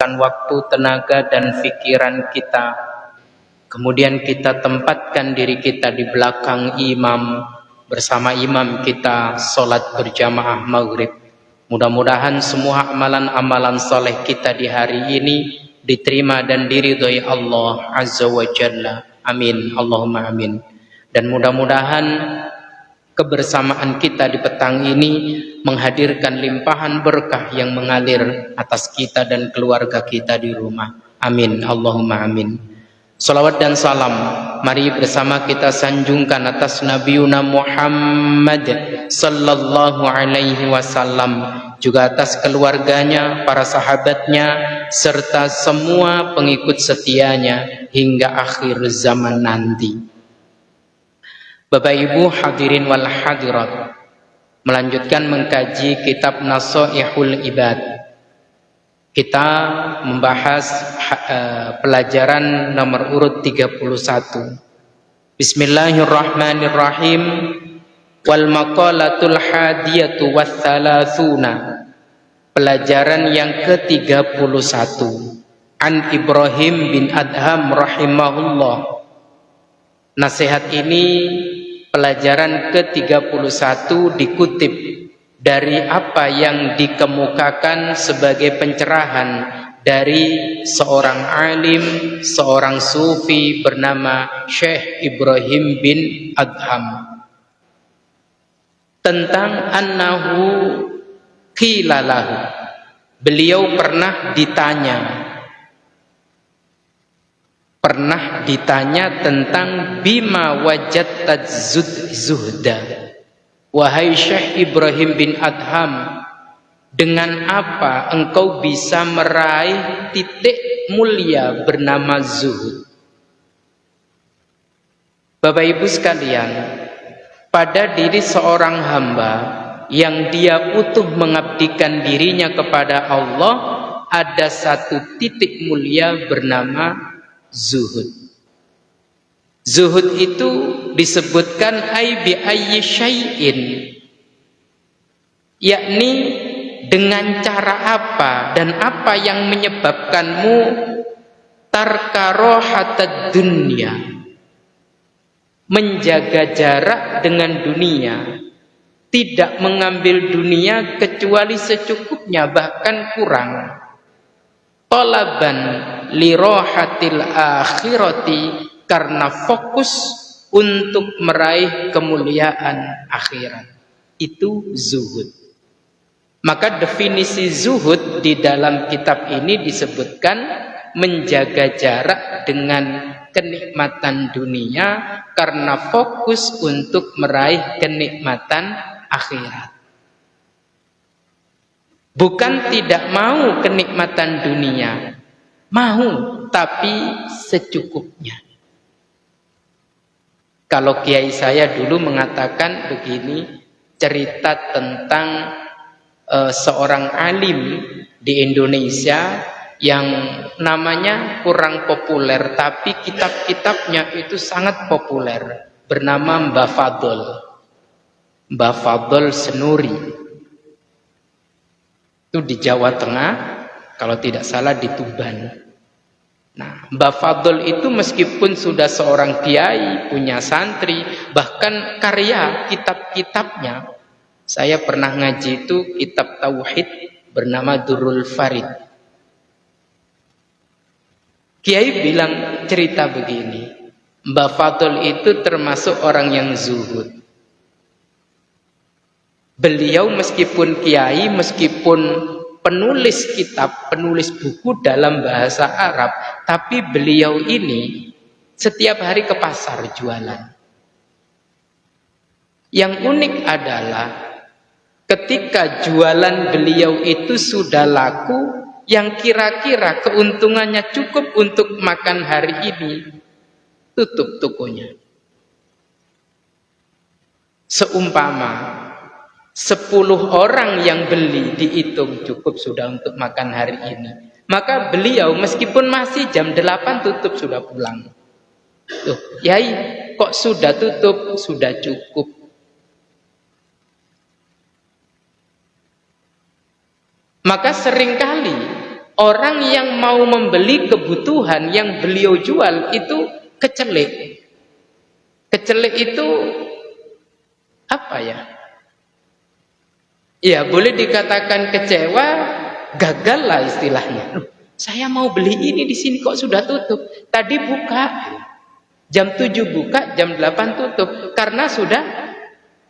habiskan waktu, tenaga, dan pikiran kita. Kemudian kita tempatkan diri kita di belakang imam, bersama imam kita sholat berjamaah maghrib. Mudah-mudahan semua amalan-amalan soleh kita di hari ini diterima dan diridhoi Allah Azza wa Jalla. Amin, Allahumma amin. Dan mudah-mudahan kebersamaan kita di petang ini menghadirkan limpahan berkah yang mengalir atas kita dan keluarga kita di rumah. Amin, Allahumma amin. Salawat dan salam mari bersama kita sanjungkan atas Nabiuna Muhammad sallallahu alaihi wasallam, juga atas keluarganya, para sahabatnya, serta semua pengikut setianya hingga akhir zaman nanti. Bapak Ibu hadirin wal hadirat, melanjutkan mengkaji kitab Nasaihul Ibad. Kita membahas pelajaran nomor urut 31. Bismillahirrahmanirrahim. Wal maqalatul hadiyatu wathalathuna. Pelajaran yang ke-31. An Ibrahim bin Adham rahimahullah. Nasihat ini, pelajaran ke-31, dikutip dari apa yang dikemukakan sebagai pencerahan dari seorang alim, seorang sufi bernama Syekh Ibrahim bin Adham, tentang annahu qilalahu. Beliau pernah ditanya tentang bima wajadtat zuhda. Wahai Syekh Ibrahim bin Adham, dengan apa engkau bisa meraih titik mulia bernama zuhud? Bapak Ibu sekalian, pada diri seorang hamba yang dia utuh mengabdikan dirinya kepada Allah, ada satu titik mulia bernama zuhud. Zuhud itu disebutkan bi ayyi syai'in, yakni dengan cara apa dan apa yang menyebabkanmu tarkarohatad dunya, menjaga jarak dengan dunia, tidak mengambil dunia kecuali secukupnya, bahkan kurang. Talaban lirohatil akhirati, karena fokus untuk meraih kemuliaan akhirat. Itu zuhud. Maka definisi zuhud di dalam kitab ini disebutkan menjaga jarak dengan kenikmatan dunia karena fokus untuk meraih kenikmatan akhirat. Bukan tidak mau kenikmatan dunia, mau, tapi secukupnya. Kalau kiai saya dulu mengatakan begini, cerita tentang seorang alim di Indonesia yang namanya kurang populer, tapi kitab-kitabnya itu sangat populer, bernama Mbah Fadl. Mbah Fadl Senuri. Itu di Jawa Tengah, kalau tidak salah di Tuban. Nah, Mbah Fadl itu meskipun sudah seorang kiai, punya santri, bahkan karya kitab-kitabnya, saya pernah ngaji itu kitab tauhid bernama Durrul Farid. Kiai bilang cerita begini, Mbah Fadl itu termasuk orang yang zuhud. Beliau meskipun kiai, meskipun penulis kitab, penulis buku dalam bahasa Arab, tapi beliau ini setiap hari ke pasar jualan. Yang unik adalah ketika jualan beliau itu sudah laku, yang kira-kira keuntungannya cukup untuk makan hari ini, tutup tokonya. Seumpama 10 orang yang beli dihitung cukup sudah untuk makan hari ini, maka beliau meskipun masih jam 8 tutup sudah pulang. Tuh, Yai, kok sudah tutup? Sudah cukup. Maka seringkali Orang yang mau membeli kebutuhan yang beliau jual itu kecelik. Kecelik itu apa ya? Ya boleh dikatakan kecewa, gagal lah istilahnya. Saya mau beli ini di sini kok sudah tutup. Tadi buka, jam 7 buka, jam 8 tutup. Karena sudah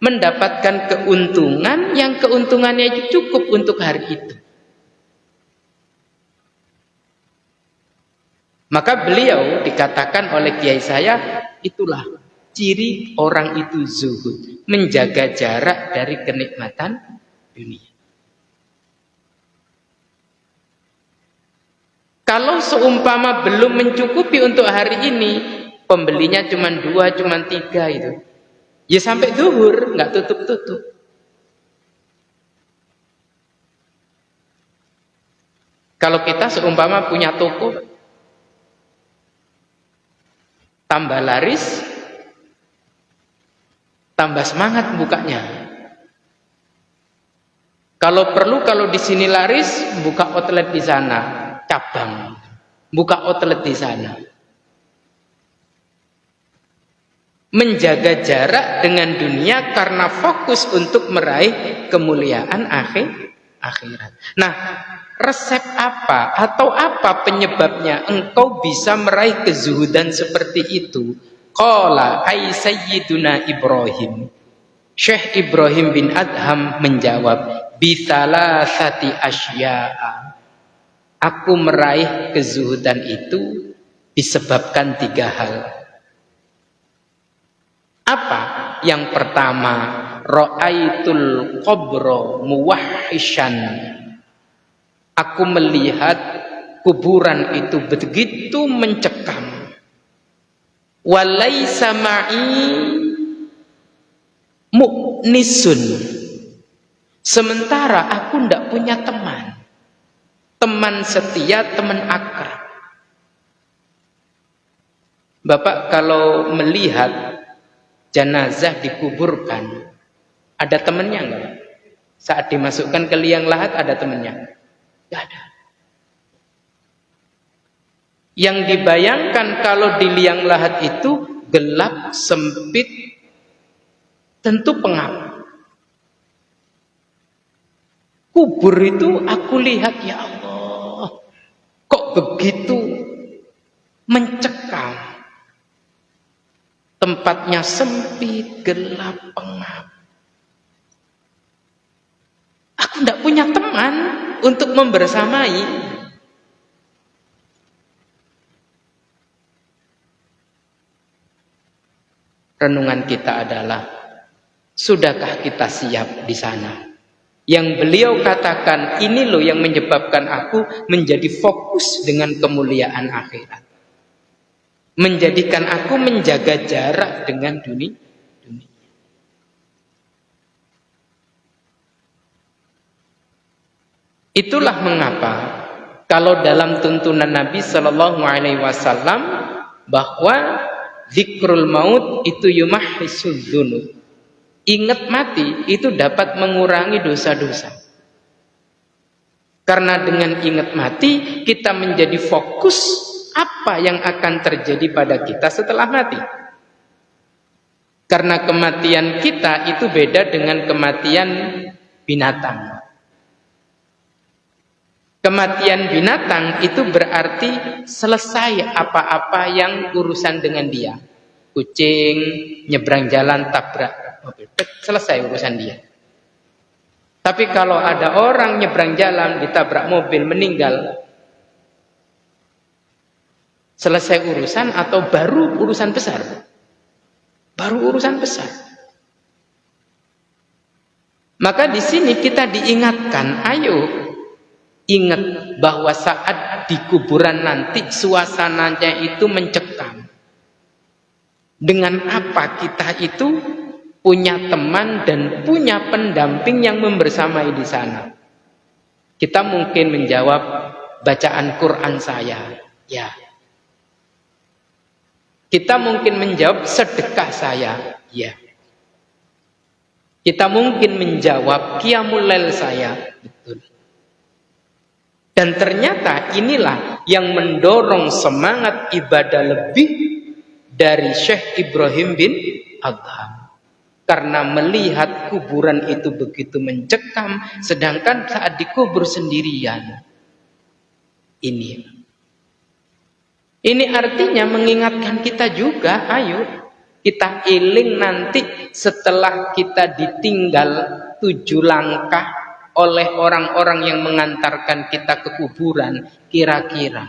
mendapatkan keuntungan yang keuntungannya cukup untuk hari itu. Maka beliau dikatakan oleh kiai saya, itulah ciri orang itu zuhud, menjaga jarak dari kenikmatan dunia. Kalau seumpama belum mencukupi untuk hari ini, pembelinya cuma 2, cuma 3 itu, ya sampai zuhur nggak tutup-tutup. Kalau kita seumpama punya toko, tambah laris, tambah semangat bukanya. Kalau perlu, kalau di sini laris, buka outlet di sana, cabang, buka outlet di sana. Menjaga jarak dengan dunia karena fokus untuk meraih kemuliaan akhirat. Nah, resep apa atau apa penyebabnya engkau bisa meraih kezuhudan seperti itu? Qala ay sayyiduna Ibrahim. Syekh Ibrahim bin Adham menjawab, bisalasati asya'a. Aku meraih kezuhudan itu disebabkan 3 hal. Apa? Yang pertama, ra'aitul qabra muwahhishan. Aku melihat kuburan itu begitu mencekam. Walaisa ma'i mu'nisun. Sementara aku tidak punya teman. Teman setia, teman akrab. Bapak kalau melihat jenazah dikuburkan, ada temannya enggak? Saat dimasukkan ke liang lahat ada temannya? Enggak ada. Yang dibayangkan kalau di liang lahat itu gelap, sempit, tentu pengap. Kubur itu aku lihat, ya Allah, kok begitu mencekam. Tempatnya sempit, gelap, pengap. Aku tidak punya teman untuk membersamai. Renungan kita adalah, sudahkah kita siap di sana? Yang beliau katakan, ini loh yang menyebabkan aku menjadi fokus dengan kemuliaan akhirat. Menjadikan aku menjaga jarak dengan dunia. Itulah mengapa kalau dalam tuntunan Nabi Shallallahu Alaihi Wasallam bahwa zikrul maut itu yumahhisul dzunub. Ingat mati itu dapat mengurangi dosa-dosa. Karena dengan ingat mati kita menjadi fokus apa yang akan terjadi pada kita setelah mati. Karena kematian kita itu beda dengan kematian binatang. Kematian binatang itu berarti selesai apa-apa yang urusan dengan dia. Kucing nyebrang jalan tabrak mobil, selesai urusan dia. Tapi kalau ada orang nyebrang jalan ditabrak mobil meninggal, selesai urusan atau baru urusan besar? Baru urusan besar. Maka di sini kita diingatkan, ayo ingat bahwa saat di kuburan nanti suasananya itu mencekam. Dengan apa kita itu punya teman dan punya pendamping yang membersamai di sana? Kita mungkin menjawab, bacaan Quran saya, ya. Kita mungkin menjawab, sedekah saya, ya. Kita mungkin menjawab, qiyamul lail saya, betul. Dan ternyata inilah yang mendorong semangat ibadah lebih dari Syekh Ibrahim bin Adham. Karena melihat kuburan itu begitu mencekam, sedangkan saat dikubur sendirian. Ini artinya mengingatkan kita juga, ayo kita eling nanti setelah kita ditinggal 7 langkah oleh orang-orang yang mengantarkan kita ke kuburan. Kira-kira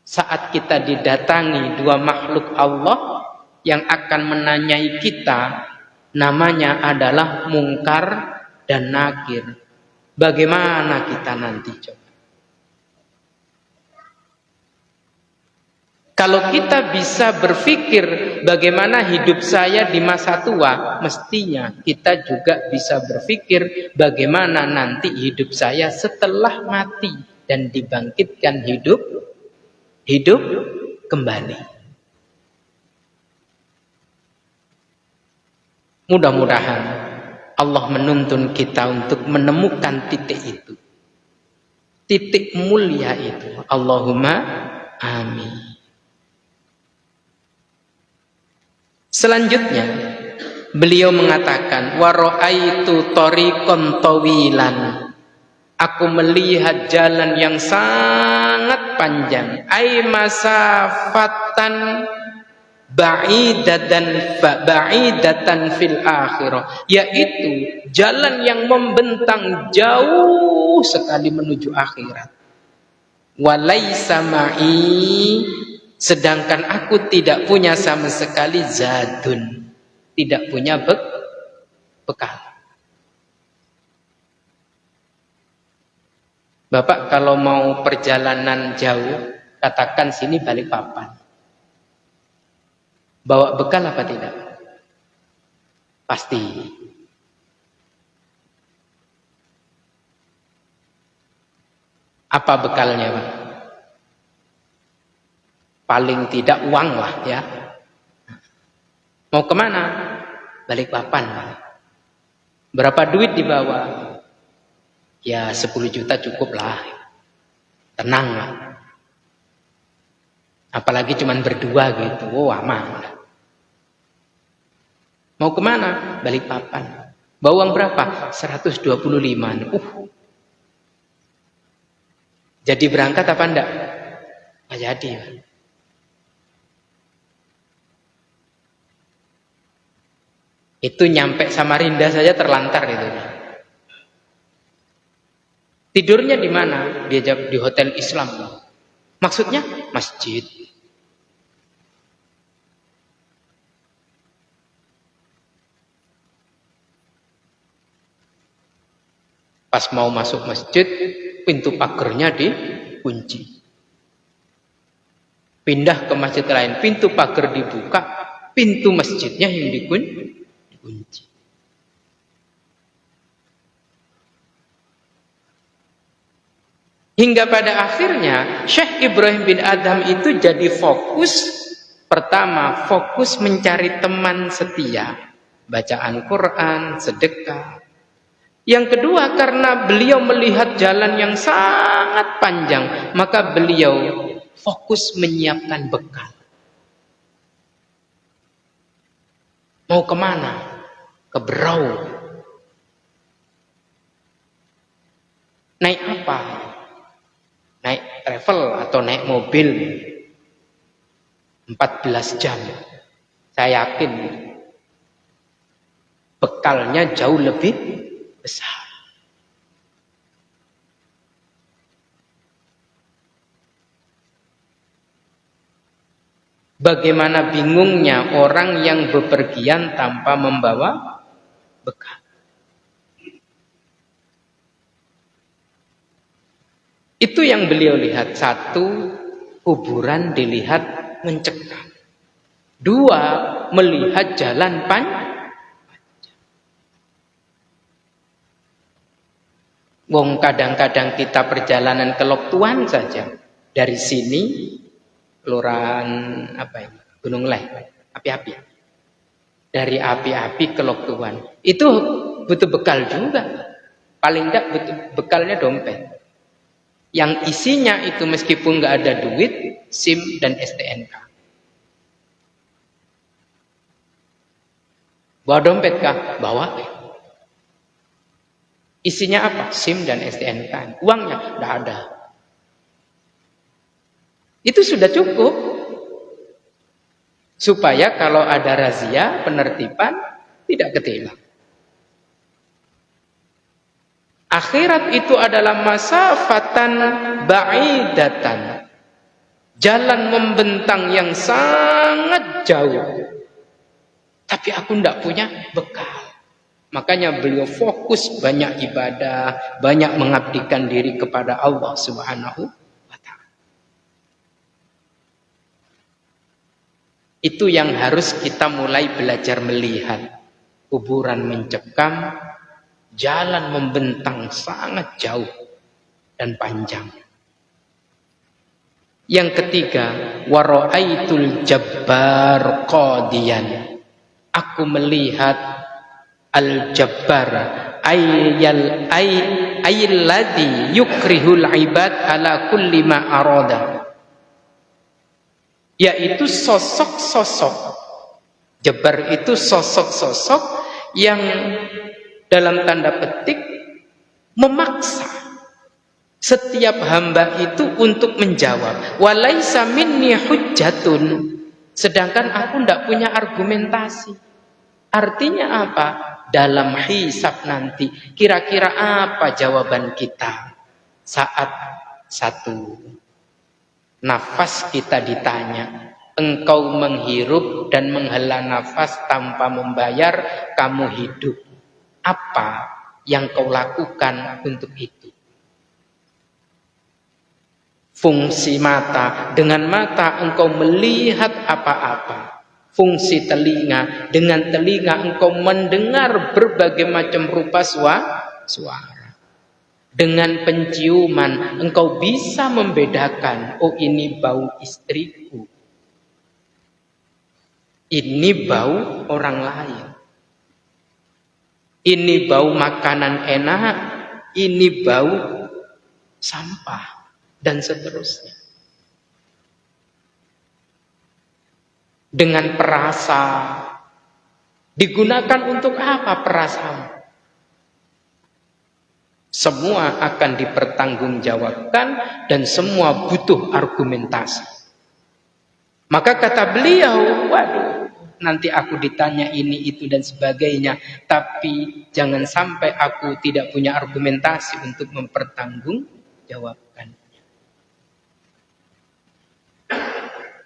saat kita didatangi 2 makhluk Allah yang akan menanyai kita, namanya adalah Mungkar dan Nakir. Bagaimana kita nanti coba? Kalau kita bisa berpikir bagaimana hidup saya di masa tua, mestinya kita juga bisa berpikir bagaimana nanti hidup saya setelah mati dan dibangkitkan hidup kembali. Mudah-mudahan Allah menuntun kita untuk menemukan titik itu. Titik mulia itu. Allahumma amin. Selanjutnya beliau mengatakan wa ra'aitu tariqan tawilan. Aku melihat jalan yang sangat panjang, ai masafatan ba'idatan fil akhirah, yaitu jalan yang membentang jauh sekali menuju akhirat. Walaisa ma'i, sedangkan aku tidak punya sama sekali zadun, tidak punya bekal. Bapak kalau mau perjalanan jauh, katakan sini Balikpapan, bawa bekal apa tidak? Pasti. Apa bekalnya, Pak? Paling tidak uang lah ya. Mau kemana? Balikpapan. Berapa duit dibawa? Ya 10 juta cukup lah. Tenang lah. Apalagi cuman berdua gitu. Oh aman. Mau kemana? Balikpapan. Bawa uang berapa? 125. Jadi berangkat apa enggak? Nggak jadi. Itu nyampe Samarinda saja terlantar itu. Tidurnya di mana? Dia jawab di hotel Islam. Maksudnya masjid. Pas mau masuk masjid, pintu pagarnya dikunci. Pindah ke masjid lain, pintu pagar dibuka, pintu masjidnya yang dikunci. Hingga pada akhirnya Syekh Ibrahim bin Adham itu jadi fokus. Pertama, fokus mencari teman setia, bacaan Quran, sedekah. Yang kedua, karena beliau melihat jalan yang sangat panjang, maka beliau fokus menyiapkan bekal. Mau kemana? Ke Berau. Naik apa? Naik travel atau naik mobil 14 jam. Saya yakin bekalnya jauh lebih besar. Bagaimana bingungnya orang yang bepergian tanpa membawa bekal. Itu yang beliau lihat. 1, kuburan dilihat mencekam. 2, melihat jalan panjang. Wong kadang-kadang kita perjalanan ke Loktuan saja. Dari sini kelurahan Gunung Leh, api-api. Dari api-api ke Loktuan. Itu butuh bekal juga. Paling enggak butuh bekalnya dompet. yang isinya itu meskipun nggak ada duit, SIM dan STNK. Bawa dompet kah? Bawa. Isinya apa? SIM dan STNK. Uangnya nggak ada. Itu sudah cukup. Supaya kalau ada razia, penertiban, tidak ketilang. Akhirat itu adalah masafatan ba'idatan. Jalan membentang yang sangat jauh. Tapi aku tidak punya bekal. Makanya beliau fokus banyak ibadah, banyak mengabdikan diri kepada Allah Subhanahu wa ta'ala. Itu yang harus kita mulai belajar melihat. Kuburan mencekam, jalan membentang sangat jauh dan panjang. Yang ketiga, wara'aitul jabbar qadiyan. Aku melihat al-jabbar ayyalladhi yukrihul ibad ala kulli ma arada. Yaitu sosok-sosok. Jabbar itu sosok-sosok yang dalam tanda petik memaksa setiap hamba itu untuk menjawab. Walaisa minni hujjatun. Sedangkan aku tidak punya argumentasi. Artinya apa? Dalam hisab nanti, kira-kira apa jawaban kita saat satu nafas kita ditanya, engkau menghirup dan menghela nafas tanpa membayar, kamu hidup. Apa yang kau lakukan untuk itu? Fungsi mata, dengan mata engkau melihat apa-apa. Fungsi telinga, dengan telinga engkau mendengar berbagai macam rupa suara. Dengan penciuman engkau bisa membedakan, oh ini bau istriku, ini bau orang lain, ini bau makanan enak, ini bau sampah. Dan seterusnya. Dengan perasa. Digunakan untuk apa perasamu? Semua akan dipertanggungjawabkan dan semua butuh argumentasi. Maka kata beliau, waduh, nanti aku ditanya ini, itu dan sebagainya. Tapi jangan sampai aku tidak punya argumentasi untuk mempertanggungjawabkan.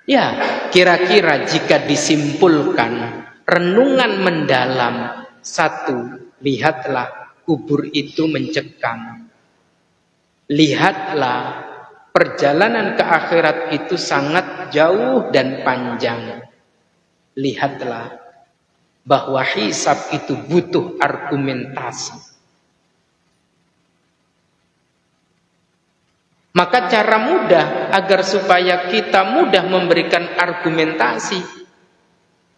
Ya, kira-kira jika disimpulkan renungan mendalam, satu, lihatlah kubur itu mencekam. Lihatlah perjalanan ke akhirat itu sangat jauh dan panjang. Lihatlah bahwa hisab itu butuh argumentasi. Maka cara mudah agar supaya kita mudah memberikan argumentasi,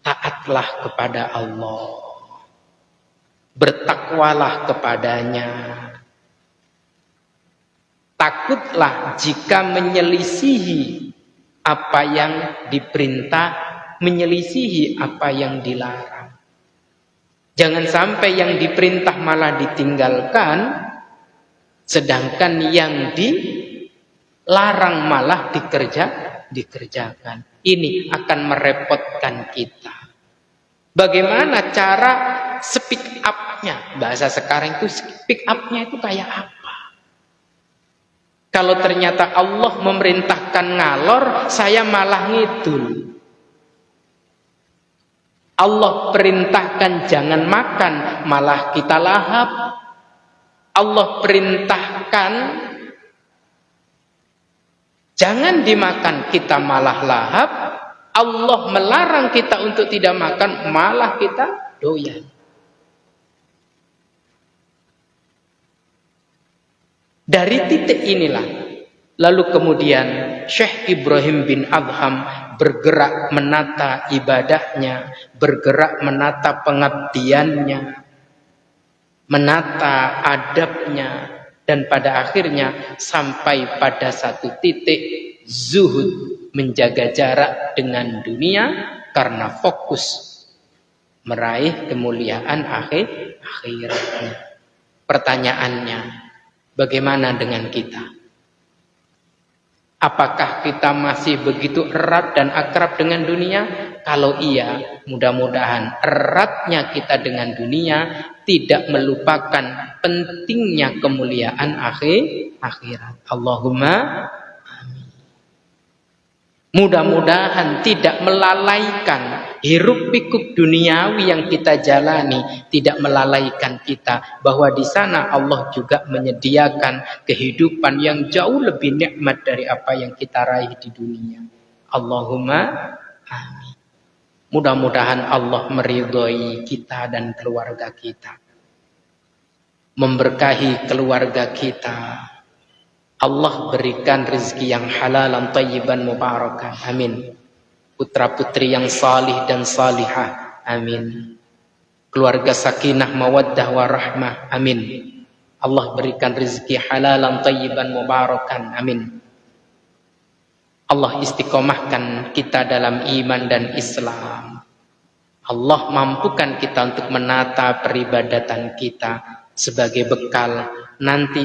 taatlah kepada Allah. Bertakwalah kepadanya. Takutlah jika menyelisihi apa yang diperintah, menyelisihi apa yang dilarang. Jangan sampai yang diperintah malah ditinggalkan, sedangkan yang dilarang malah dikerjakan. Ini akan merepotkan kita. Bagaimana cara speak up-nya? Bahasa sekarang itu speak up-nya itu kayak apa? Kalau ternyata Allah memerintahkan ngalor, saya malah ngidul. Allah perintahkan jangan makan, malah kita lahap. Allah perintahkan jangan dimakan, kita malah lahap. Allah melarang kita untuk tidak makan, malah kita doyan. Dari titik inilah, lalu kemudian Syekh Ibrahim bin Adham bergerak menata ibadahnya, bergerak menata pengabdiannya, menata adabnya, Dan pada akhirnya sampai pada satu titik zuhud, menjaga jarak dengan dunia karena fokus meraih kemuliaan akhirat. Pertanyaannya, bagaimana dengan kita? Apakah kita masih begitu erat dan akrab dengan dunia? Kalau iya, mudah-mudahan eratnya kita dengan dunia tidak melupakan pentingnya kemuliaan akhirat. Allahumma amin. Mudah-mudahan tidak melalaikan hiruk pikuk duniawi yang kita jalani, tidak melalaikan kita bahwa di sana Allah juga menyediakan kehidupan yang jauh lebih nikmat dari apa yang kita raih di dunia. Allahumma amin. Mudah-mudahan Allah meridhoi kita dan keluarga kita, memberkahi keluarga kita. Allah berikan rezeki yang halalan thayyiban mubarakan. Amin. Putra-putri yang salih dan salihah. Amin. Keluarga sakinah mawaddah warahmah. Amin. Allah berikan rezeki halalan thayyiban mubarakan. Amin. Allah istiqomahkan kita dalam iman dan Islam. Allah mampukan kita untuk menata peribadatan kita sebagai bekal nanti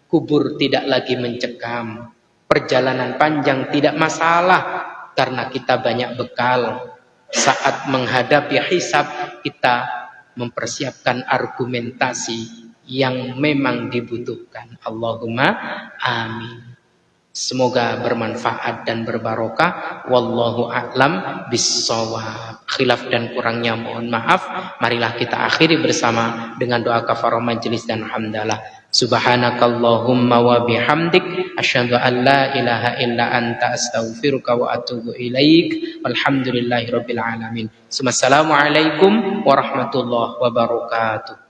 kubur tidak lagi mencekam. Perjalanan panjang tidak masalah karena kita banyak bekal. Saat menghadapi hisab kita mempersiapkan argumentasi yang memang dibutuhkan. Allahumma amin. Semoga bermanfaat dan berbarokah. Wallahu a'lam bissawab. Khilaf dan kurangnya mohon maaf. Marilah kita akhiri bersama dengan doa kafarah majelis dan hamdalah. Subhanakallahumma wa bihamdik asyhadu an la ilaha illa anta astaghfiruka wa atubu ilaik. Walhamdulillahirabbil alamin. Wassalamualaikum warahmatullahi wabarakatuh.